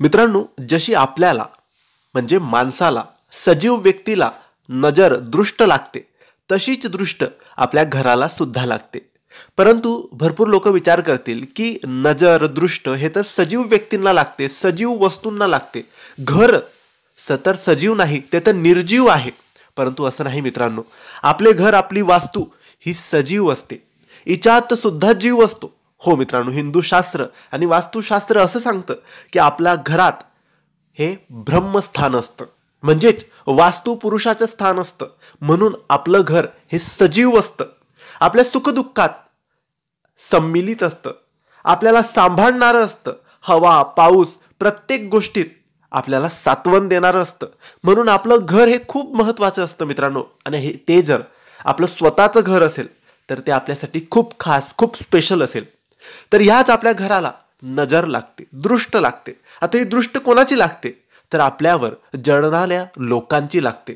मित्रांनो, जशी आपल्याला म्हणजे माणसाला, सजीव व्यक्तीला नजर दृष्ट लागते, तशीच दृष्ट आपल्या घराला सुद्धा लागते. परंतु भरपूर लोक विचार करतील की नजर दृष्ट हे तर सजीव व्यक्तींना लागते, सजीव वस्तूंना लागते. घर तर सजीव नाही, ते तर निर्जीव आहे. परंतु असं नाही मित्रांनो. आपले घर, आपली वास्तू ही सजीव असते, हिच्यात सुद्धा जीव असतो. हो मित्रांनो, हिंदू शास्त्र आणि वास्तुशास्त्र असं सांगतं की आपल्या घरात हे ब्रह्मस्थान असतं, म्हणजेच वास्तू पुरुषाचं स्थान असतं. म्हणून आपलं घर हे सजीव असतं, आपल्या सुखदुःखात सम्मिलित असतं, आपल्याला सांभाळणारं असतं. हवा, पाऊस प्रत्येक गोष्टीत आपल्याला सात्वन देणारं असतं. म्हणून आपलं घर हे खूप महत्वाचं असतं मित्रांनो. आणि ते जर आपलं स्वतःचं घर असेल तर ते आपल्यासाठी खूप खास, खूप स्पेशल असेल. तर ह्याच आपल्या घराला नजर लागते, दृष्ट लागते. आता ही दृष्ट कोणाची लागते? तर आपल्यावर जळणाऱ्या लोकांची लागते.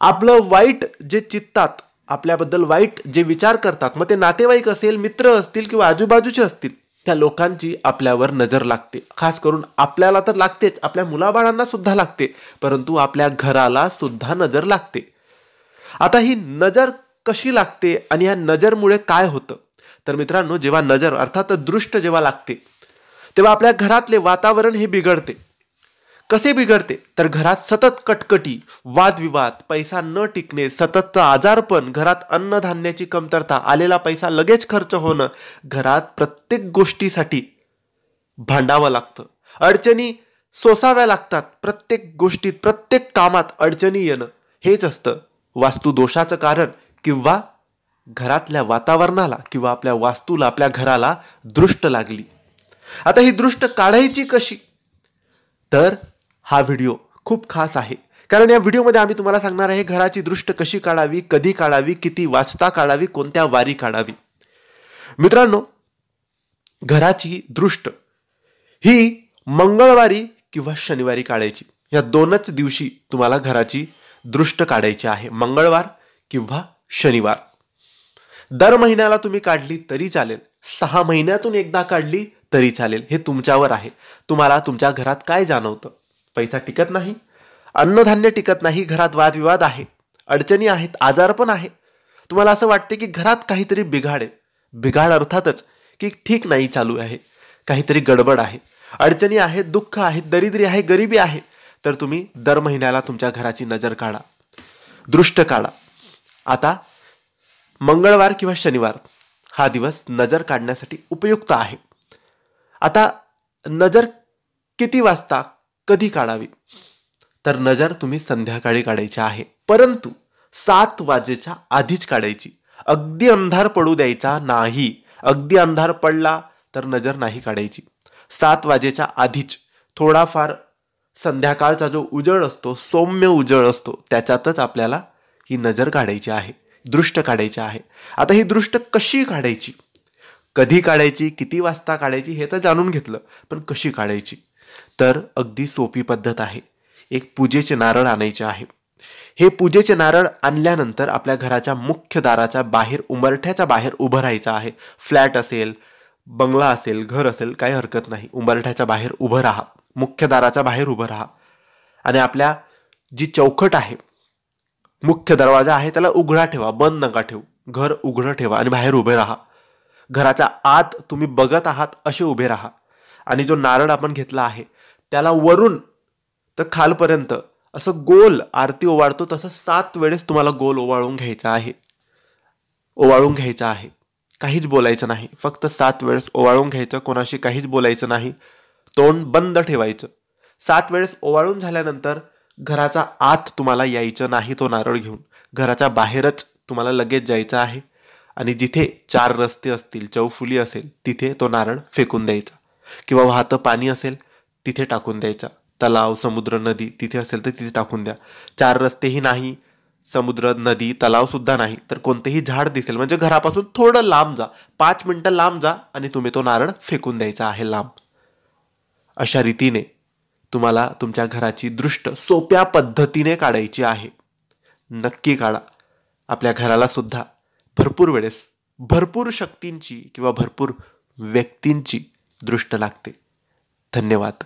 आपलं वाईट जे चित्तात, आपल्याबद्दल वाईट जे विचार करतात, मग ते नातेवाईक असेल, मित्र असतील किंवा आजूबाजूचे असतील, त्या लोकांची आपल्यावर नजर लागते. खास करून आपल्याला तर लागतेच, आपल्या मुलाबाळांना सुद्धा लागते, परंतु आपल्या घराला सुद्धा नजर लागते. आता ही नजर कशी लागते आणि या नजरमुळे काय होतं? तर मित्रांनो, जेव्हा नजर अर्थात दृष्ट जेव्हा लागते तेव्हा आपल्या घरातले वातावरण हे बिघडते. कसे बिघडते? तर घरात सतत कटकटी, वादविवाद, पैसा न टिकणे, सततचं आजारपण, घरात अन्नधान्याची कमतरता, आलेला पैसा लगेच खर्च होणं, घरात प्रत्येक गोष्टीसाठी भांडावं लागतं, अडचणी सोसाव्या लागतात, प्रत्येक गोष्टीत, प्रत्येक कामात अडचणी येणं, हेच असतं वास्तुदोषाचं कारण किंवा घरातल्या वातावरणाला किंवा आपल्या वास्तूला, आपल्या घराला दृष्ट लागली. आता ही दृष्ट काढायची कशी? तर हा व्हिडिओ खूप खास आहे, कारण या व्हिडिओमध्ये आम्ही तुम्हाला सांगणार आहे घराची दृष्ट कशी काढावी, कधी काढावी, किती वाजता काढावी, कोणत्या वारी काढावी. मित्रांनो, घराची दृष्ट ही मंगळवारी किंवा शनिवारी काढायची. या दोनच दिवशी तुम्हाला घराची दृष्ट काढायची आहे, मंगळवार किंवा शनिवार. दर महिन्याला तुम्ही काढली तरी चालेल, 6 महिन्यातून एकदा काढली तरी चालेल, हे तुमच्यावर आहे. तुम्हाला तुमच्या घरात काय जाणवतं? पैसा टिकत नाही, अन्नधान्य टिकत नाही, घरात वादविवाद आहे, अडचणी आहेत, आजारपण आहे. तुम्हाला असं वाटते की घरात काहीतरी बिघाड आहे. बिघाड अर्थातच की ठीक नाही चालू आहे, काहीतरी गडबड आहे, अडचणी आहेत, दुःख आहे, दरिद्री आहे, गरिबी आहे. तर तुम्ही दर महिन्याला तुमच्या घराची नजर काढा, दृष्ट काढा. आता मंगळवार किंवा शनिवार हा दिवस नजर काढण्यासाठी उपयुक्त आहे. आता नजर किती वाजता, कधी काढावी? तर नजर तुम्ही संध्याकाळी काढायची आहे, परंतु 7 वाजेच्या आधीच काढायची. अगदी अंधार पडू द्यायचा नाही. अगदी अंधार पडला तर नजर नाही काढायची. 7 वाजेच्या आधीच थोडाफार संध्याकाळचा जो उजेड असतो, सौम्य उजेड असतो, त्याच्यातच आपल्याला ही नजर काढायची आहे, दृष्ट काढायची आहे. आता ही दृष्ट कशी काढायची, कधी काढायची, किती वाजता काढायची हे तर जाणून घेतलं, पण कशी काढायची? तर अगदी सोपी पद्धत आहे. एक पूजेचे नारळ आणायचे आहे. हे पूजेचे नारळ आणल्यानंतर आपल्या घराच्या मुख्य दाराच्या बाहेर, उंबरठ्याच्या बाहेर उभं राहायचं आहे. फ्लॅट असेल, बंगला असेल, घर असेल, काही हरकत नाही, उंबरठ्याच्या बाहेर उभं राहा, मुख्य दाराच्या बाहेर उभं राहा. आणि आपल्या जी चौखट आहे, मुख्य दरवाजा आहे, त्याला उघडा ठेवा, बंद नका ठेवू. घर उघडं ठेवा आणि बाहेर उभे राहा. घराच्या आत तुम्ही बघत आहात असे उभे राहा. आणि जो नारळ आपण घेतला आहे त्याला वरून तर खालपर्यंत असं गोल, आरती ओवाळतो तसं 7 वेळेस तुम्हाला गोल ओवाळून घ्यायचा आहे. ओवाळून घ्यायचं आहे, काहीच बोलायचं नाही, फक्त 7 वेळेस ओवाळून घ्यायचं, कोणाशी काहीच बोलायचं नाही, तोंड बंद ठेवायचं. 7 वेळेस ओवाळून झाल्यानंतर घराचा आत तुम्हाला यायचं नाही तो नारळ घेऊन. घराच्या बाहेरच तुम्हाला लगेच जायचं आहे आणि जिथे 4 रस्ते असतील, चौफुली असेल, तिथे तो नारळ फेकून द्यायचा. किंवा वाहतं पाणी असेल तिथे टाकून द्यायचा. तलाव, समुद्र, नदी तिथे असेल तर तिथे टाकून द्या. 4 रस्तेही नाही, समुद्र, नदी, तलाव सुद्धा नाही, तर कोणतेही झाड दिसेल म्हणजे घरापासून थोडं लांब जा, 5 मिनिटं लांब जा आणि तुम्ही तो नारळ फेकून द्यायचा आहे लांब. अशा रीतीने तुम्हाला तुमच्या घराची दृष्ट सोप्या पद्धतीने काढायची आहे. नक्की काढा. आपल्या घराला सुद्धा भरपूर वेळेस भरपूर शक्तींची किंवा भरपूर व्यक्तींची दृष्ट लागते. धन्यवाद.